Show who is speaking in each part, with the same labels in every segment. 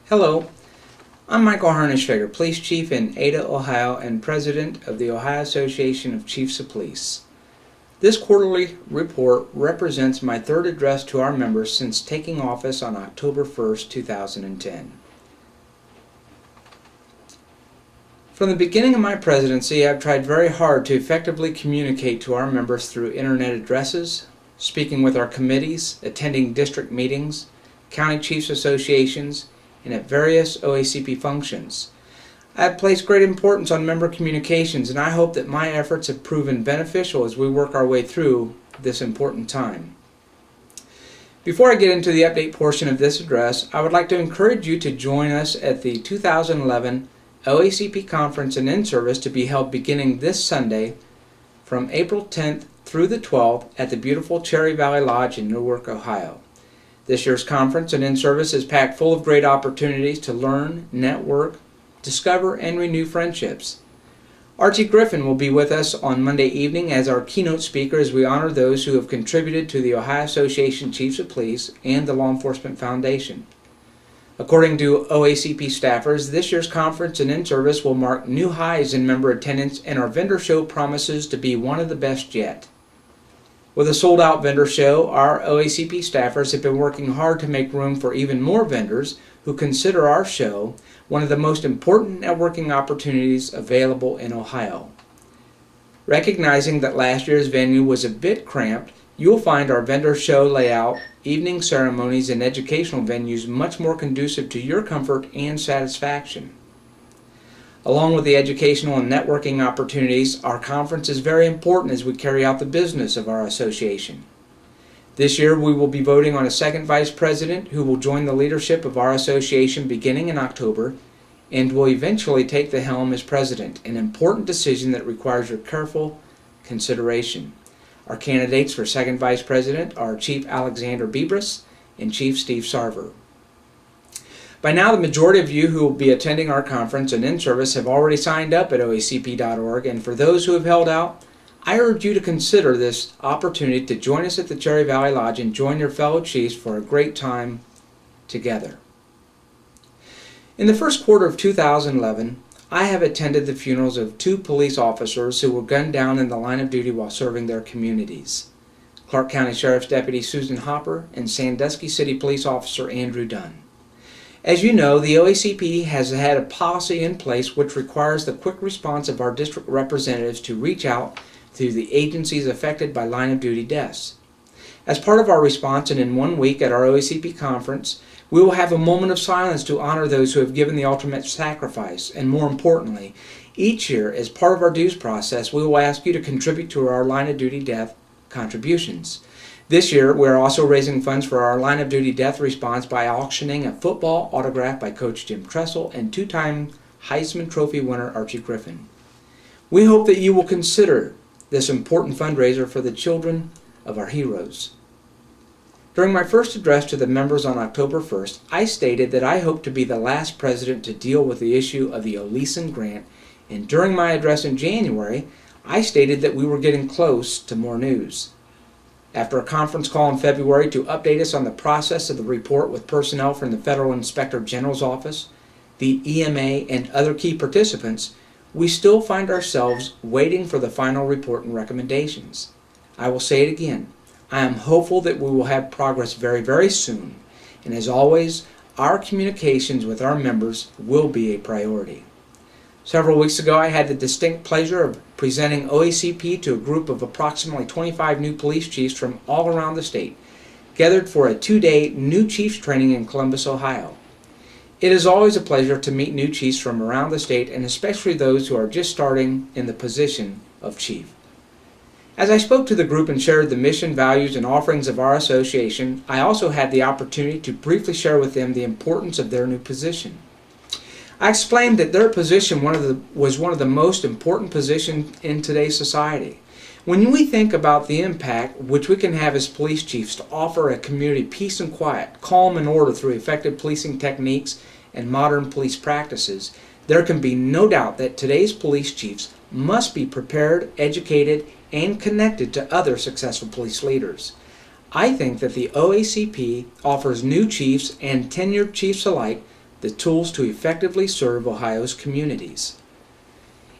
Speaker 1: Hello, I'm Michael Harnischfeger, Police Chief in Ada, Ohio, and President of the Ohio Association of Chiefs of Police. This quarterly report represents my third address to our members since taking office on October 1st, 2010. From the beginning of my presidency, I've tried very hard to effectively communicate to our members through internet addresses, speaking with our committees, attending district meetings, county chiefs associations, and at various OACP functions. I have placed great importance on member communications, and I hope that my efforts have proven beneficial as we work our way through this important time. Before I get into the update portion of this address, I would like to encourage you to join us at the 2011 OACP Conference and In-Service to be held beginning this Sunday from April 10th through the 12th at the beautiful Cherry Valley Lodge in Newark, Ohio. This year's conference and in-service is packed full of great opportunities to learn, network, discover, and renew friendships. Archie Griffin will be with us on Monday evening as our keynote speaker as we honor those who have contributed to the Ohio Association Chiefs of Police and the Law Enforcement Foundation. According to OACP staffers, this year's conference and in-service will mark new highs in member attendance, and our vendor show promises to be one of the best yet. With a sold-out vendor show, our OACP staffers have been working hard to make room for even more vendors who consider our show one of the most important networking opportunities available in Ohio. Recognizing that last year's venue was a bit cramped, you'll find our vendor show layout, evening ceremonies, and educational venues much more conducive to your comfort and satisfaction. Along with the educational and networking opportunities, our conference is very important as we carry out the business of our association. This year we will be voting on a second vice president who will join the leadership of our association beginning in October and will eventually take the helm as president, an important decision that requires your careful consideration. Our candidates for second vice president are Chief Alexander Bibras and Chief Steve Sarver. By now, the majority of you who will be attending our conference and in-service have already signed up at oacp.org, and for those who have held out, I urge you to consider this opportunity to join us at the Cherry Valley Lodge and join your fellow chiefs for a great time together. In the first quarter of 2011, I have attended the funerals of two police officers who were gunned down in the line of duty while serving their communities: Clark County Sheriff's Deputy Susan Hopper and Sandusky City Police Officer Andrew Dunn. As you know, the OACP has had a policy in place which requires the quick response of our district representatives to reach out to the agencies affected by line-of-duty deaths. As part of our response, and in 1 week at our OACP conference, we will have a moment of silence to honor those who have given the ultimate sacrifice, and more importantly, each year, as part of our dues process, we will ask you to contribute to our line-of-duty death contributions. This year, we are also raising funds for our line-of-duty death response by auctioning a football autographed by Coach Jim Tressel and two-time Heisman Trophy winner Archie Griffin. We hope that you will consider this important fundraiser for the children of our heroes. During my first address to the members on October 1st, I stated that I hope to be the last president to deal with the issue of the Oleson grant, and during my address in January, I stated that we were getting close to more news. After a conference call in February to update us on the process of the report with personnel from the Federal Inspector General's Office, the EMA, and other key participants, we still find ourselves waiting for the final report and recommendations. I will say it again. I am hopeful that we will have progress very, very soon, and as always, our communications with our members will be a priority. Several weeks ago, I had the distinct pleasure of presenting OACP to a group of approximately 25 new police chiefs from all around the state, gathered for a 2-day new chiefs training in Columbus, Ohio. It is always a pleasure to meet new chiefs from around the state, and especially those who are just starting in the position of chief. As I spoke to the group and shared the mission, values, and offerings of our association, I also had the opportunity to briefly share with them the importance of their new position. I explained that their position was one of the most important positions in today's society. When we think about the impact which we can have as police chiefs to offer a community peace and quiet, calm and order through effective policing techniques and modern police practices, there can be no doubt that today's police chiefs must be prepared, educated, and connected to other successful police leaders. I think that the OACP offers new chiefs and tenured chiefs alike the tools to effectively serve Ohio's communities.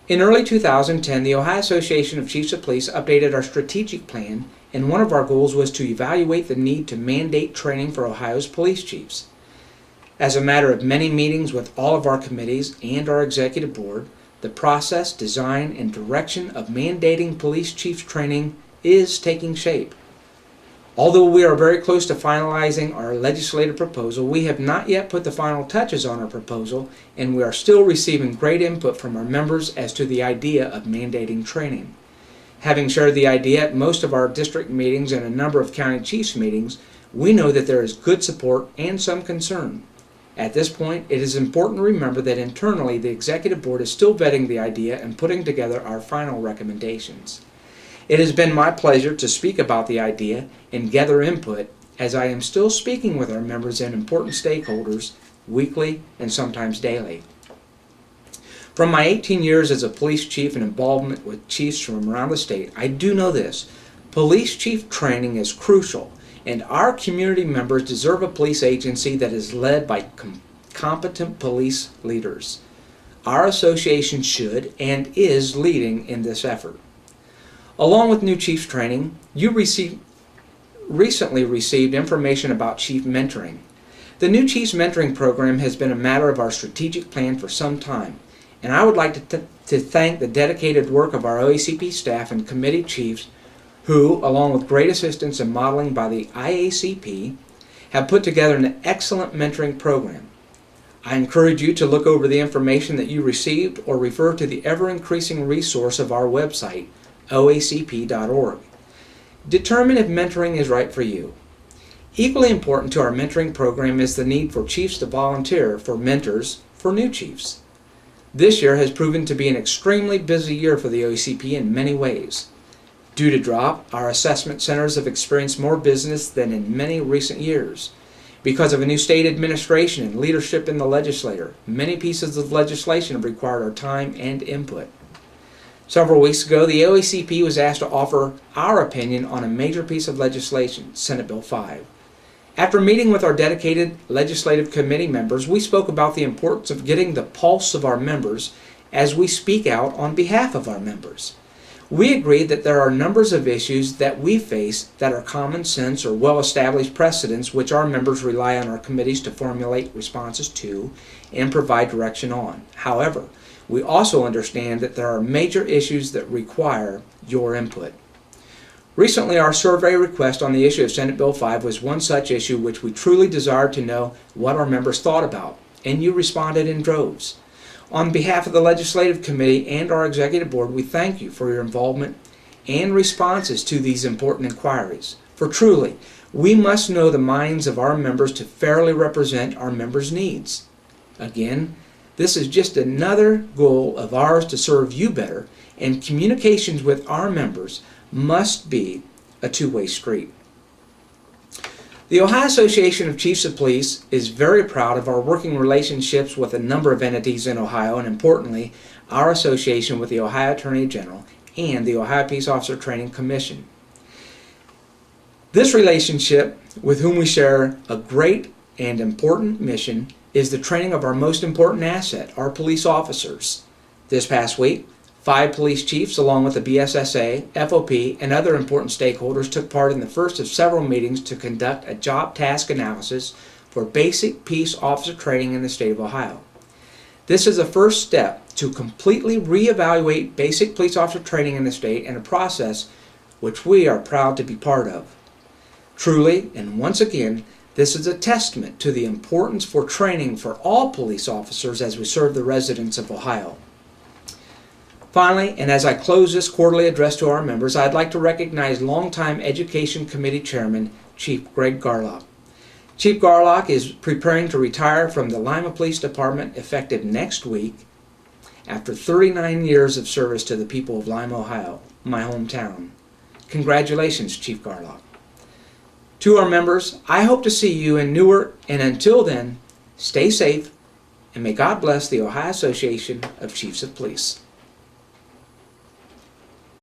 Speaker 1: In early 2010, the Ohio Association of Chiefs of Police updated our strategic plan, and one of our goals was to evaluate the need to mandate training for Ohio's police chiefs. As a matter of many meetings with all of our committees and our executive board, the process, design, and direction of mandating police chiefs training is taking shape. Although we are very close to finalizing our legislative proposal, we have not yet put the final touches on our proposal, and we are still receiving great input from our members as to the idea of mandating training. Having shared the idea at most of our district meetings and a number of county chiefs meetings, we know that there is good support and some concern. At this point, it is important to remember that internally the executive board is still vetting the idea and putting together our final recommendations. It has been my pleasure to speak about the idea and gather input, as I am still speaking with our members and important stakeholders weekly and sometimes daily. From my 18 years as a police chief and involvement with chiefs from around the state, I do know this: police chief training is crucial, and our community members deserve a police agency that is led by competent police leaders. Our association should and is leading in this effort. Along with new chiefs training, you recently received information about chief mentoring. The new chiefs mentoring program has been a matter of our strategic plan for some time, and I would like to thank the dedicated work of our OACP staff and committee chiefs who, along with great assistance and modeling by the IACP, have put together an excellent mentoring program. I encourage you to look over the information that you received or refer to the ever-increasing resource of our website, oacp.org. Determine if mentoring is right for you. Equally important to our mentoring program is the need for chiefs to volunteer for mentors for new chiefs. This year has proven to be an extremely busy year for the OACP in many ways. Due to drop, our assessment centers have experienced more business than in many recent years. Because of a new state administration and leadership in the legislature, many pieces of legislation have required our time and input. Several weeks ago, the OACP was asked to offer our opinion on a major piece of legislation, Senate Bill 5. After meeting with our dedicated legislative committee members, we spoke about the importance of getting the pulse of our members as we speak out on behalf of our members. We agreed that there are numbers of issues that we face that are common sense or well-established precedents which our members rely on our committees to formulate responses to and provide direction on. However, we also understand that there are major issues that require your input. Recently, our survey request on the issue of Senate Bill 5 was one such issue which we truly desired to know what our members thought about, and you responded in droves. On behalf of the Legislative Committee and our Executive Board, we thank you for your involvement and responses to these important inquiries. For truly, we must know the minds of our members to fairly represent our members' needs. Again, this is just another goal of ours to serve you better, and communications with our members must be a two-way street. The Ohio Association of Chiefs of Police is very proud of our working relationships with a number of entities in Ohio, and importantly, our association with the Ohio Attorney General and the Ohio Peace Officer Training Commission. This relationship, with whom we share a great and important mission, is the training of our most important asset, our police officers. This past week, 5 police chiefs, along with the BSSA, FOP, and other important stakeholders, took part in the first of several meetings to conduct a job task analysis for basic peace officer training in the state of Ohio. This is the first step to completely reevaluate basic police officer training in the state, and a process which we are proud to be part of. Truly, and once again, this is a testament to the importance for training for all police officers as we serve the residents of Ohio. Finally, and as I close this quarterly address to our members, I'd like to recognize longtime Education Committee Chairman, Chief Greg Garlock. Chief Garlock is preparing to retire from the Lima Police Department effective next week after 39 years of service to the people of Lima, Ohio, my hometown. Congratulations, Chief Garlock. To our members, I hope to see you in Newark, and until then, stay safe, and may God bless the Ohio Association of Chiefs of Police.